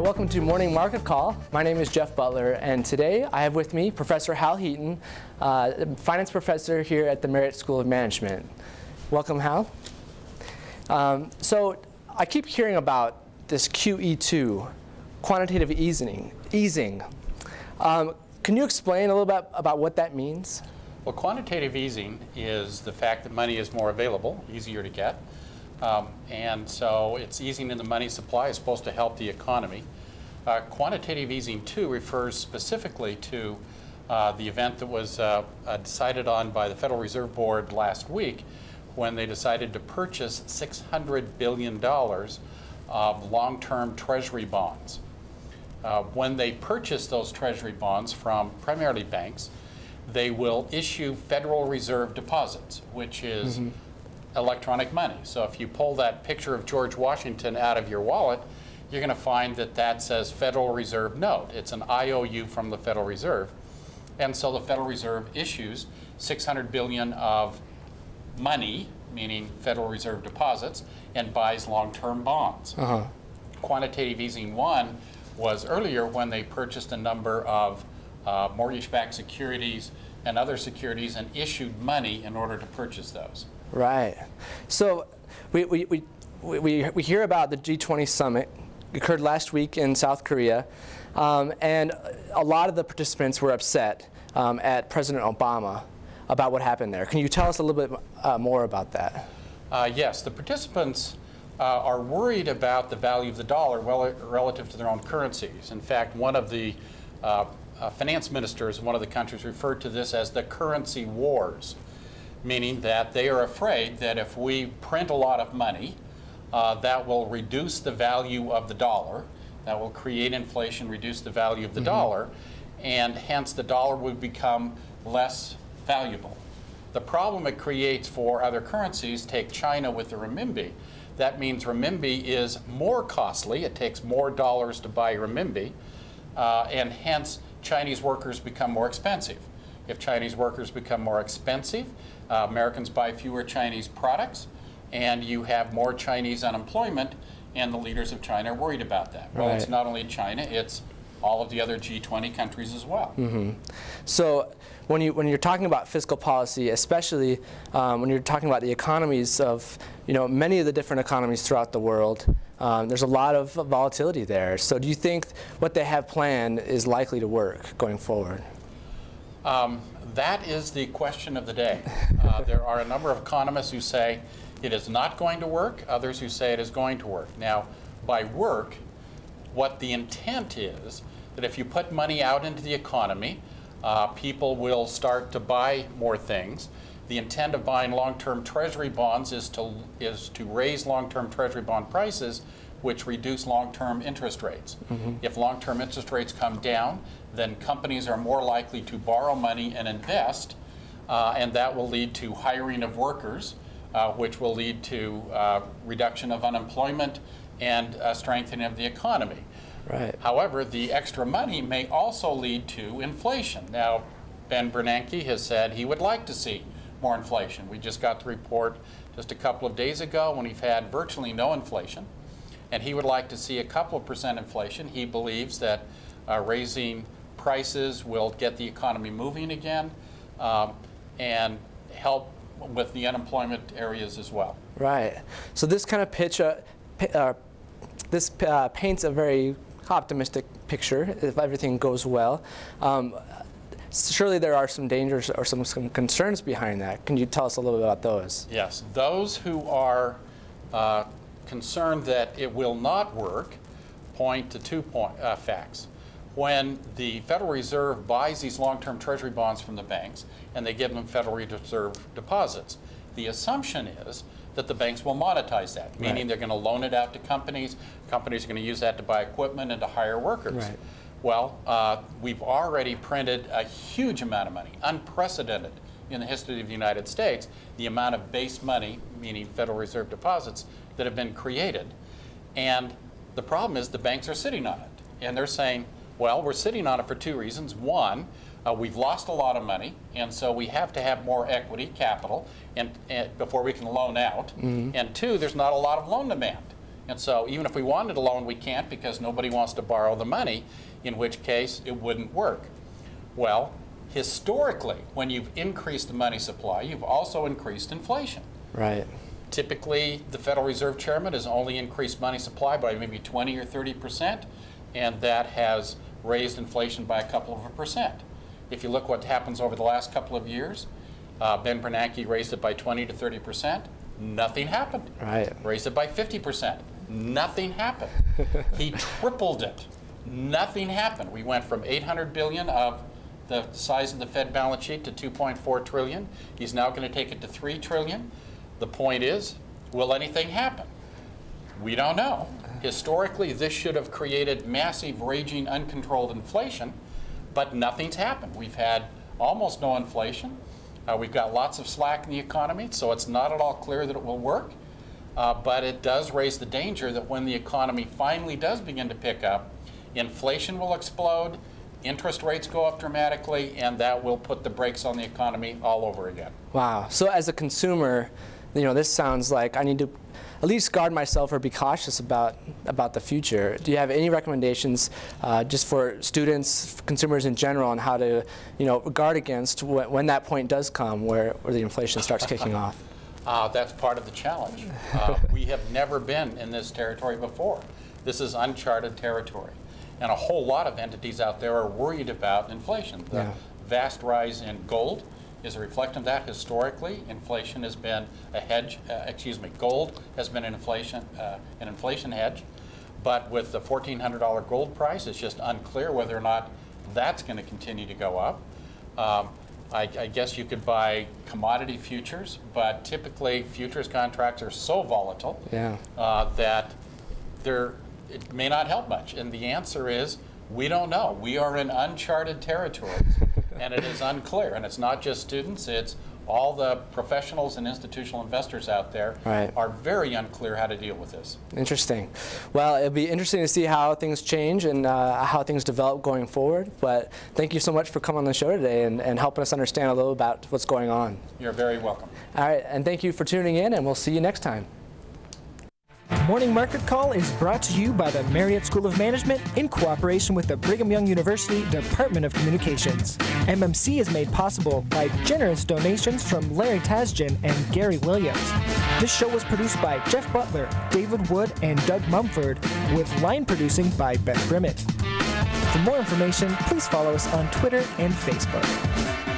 welcome to Morning Market Call. My name is Jeff Butler, and today I have with me Professor Hal Heaton, finance professor here at the Merit School of Management. Welcome, Hal. So I keep hearing about this QE2, quantitative easing. Can you explain a little bit about what that means? Well, quantitative easing is the fact that money is more available, easier to get. And so it's easing in the money supply. It's supposed to help the economy. Quantitative easing, too, refers specifically to the event that was decided on by the Federal Reserve Board last week when they decided to purchase $600 billion of long-term Treasury bonds. When they purchase those Treasury bonds from primarily banks, they will issue Federal Reserve deposits, which is electronic money. So if you pull that picture of George Washington out of your wallet, you're going to find that that says Federal Reserve note. It's an IOU from the Federal Reserve. And so the Federal Reserve issues $600 billion of money, meaning Federal Reserve deposits, and buys long-term bonds. Quantitative easing 1 was earlier when they purchased a number of mortgage-backed securities and other securities and issued money in order to purchase those. Right. So we hear about the G20 Summit. It occurred last week in South Korea, and a lot of the participants were upset at President Obama about what happened there. Can you tell us a little bit more about that? Yes, the participants are worried about the value of the dollar relative to their own currencies. In fact, one of the finance ministers in one of the countries referred to this as the currency wars, meaning that they are afraid that if we print a lot of money, that will reduce the value of the dollar, that will create inflation, reduce the value of the dollar, and hence the dollar would become less valuable. The problem it creates for other currencies, take China with the renminbi, that means renminbi is more costly, it takes more dollars to buy renminbi, and hence Chinese workers become more expensive. If Chinese workers become more expensive, Americans buy fewer Chinese products, and you have more Chinese unemployment, and the leaders of China are worried about that. Well, it's not only China, it's all of the other G20 countries as well. So when you're talking about fiscal policy, especially when you're talking about the economies of many of the different economies throughout the world, there's a lot of volatility there. So do you think what they have planned is likely to work going forward? That is the question of the day. There are a number of economists who say it is not going to work, others who say it is going to work. Now, by work, what the intent is that if you put money out into the economy, people will start to buy more things. The intent of buying long-term Treasury bonds is to raise long-term Treasury bond prices, which reduce long-term interest rates. If long-term interest rates come down, then companies are more likely to borrow money and invest, and that will lead to hiring of workers, which will lead to reduction of unemployment and strengthening of the economy. Right. However, the extra money may also lead to inflation. Now, Ben Bernanke has said he would like to see more inflation. We just got the report just a couple of days ago when we've had virtually no inflation, and he would like to see a couple of % inflation. He believes that raising prices will get the economy moving again and help with the unemployment areas as well. Right. So this kind of paints a very optimistic picture if everything goes well. Surely there are some dangers or some concerns behind that. Can you tell us a little bit about those? Yes. Those who are concerned that it will not work point to two facts. When the Federal Reserve buys these long-term Treasury bonds from the banks and they give them Federal Reserve deposits, the assumption is that the banks will monetize that, meaning they're going to loan it out to companies. Companies are going to use that to buy equipment and to hire workers. Well, we've already printed a huge amount of money, unprecedented in the history of the United States, the amount of base money, meaning Federal Reserve deposits, that have been created. And the problem is the banks are sitting on it. And they're saying, well, we're sitting on it for two reasons. One, we've lost a lot of money, and so we have to have more equity capital and before we can loan out. And two, there's not a lot of loan demand. And so even if we wanted a loan, we can't because nobody wants to borrow the money, in which case it wouldn't work. Well, historically, when you've increased the money supply, you've also increased inflation. Right. Typically, the Federal Reserve Chairman has only increased money supply by maybe 20 or 30%, and that has raised inflation by a couple of a percent. If you look what happens over the last couple of years, Ben Bernanke raised it by 20 to 30%, nothing happened. Right. Raised it by 50%, nothing happened. He tripled it, nothing happened. We went from 800 billion of the size of the Fed balance sheet to 2.4 trillion. He's now going to take it to 3 trillion. The point is, will anything happen? We don't know. Historically, this should have created massive, raging, uncontrolled inflation, but nothing's happened. We've had almost no inflation. We've got lots of slack in the economy, so it's not at all clear that it will work. But it does raise the danger that when the economy finally does begin to pick up, inflation will explode, interest rates go up dramatically, and that will put the brakes on the economy all over again. Wow. So as a consumer, this sounds like I need to at least guard myself or be cautious about the future. Do you have any recommendations just for students, consumers in general, on how to guard against when that point does come where the inflation starts kicking off? That's part of the challenge. We have never been in this territory before. This is uncharted territory. And a whole lot of entities out there are worried about inflation. The vast rise in gold is a reflection of that. Historically, inflation has been a hedge, gold has been an inflation hedge. But with the $1,400 gold price, it's just unclear whether or not that's going to continue to go up. I guess you could buy commodity futures, but typically futures contracts are so volatile that it may not help much. And the answer is, we don't know. We are in uncharted territories, and it is unclear. And it's not just students, it's all the professionals and institutional investors out there are very unclear how to deal with this. Interesting. Well, it'll be interesting to see how things change and how things develop going forward. But thank you so much for coming on the show today and helping us understand a little about what's going on. You're very welcome. All right, and thank you for tuning in, and we'll see you next time. Morning Market Call is brought to you by the Marriott School of Management in cooperation with the Brigham Young University Department of Communications. MMC is made possible by generous donations from Larry Tasjan and Gary Williams. This show was produced by Jeff Butler, David Wood, and Doug Mumford, with line producing by Beth Grimmett. For more information, please follow us on Twitter and Facebook.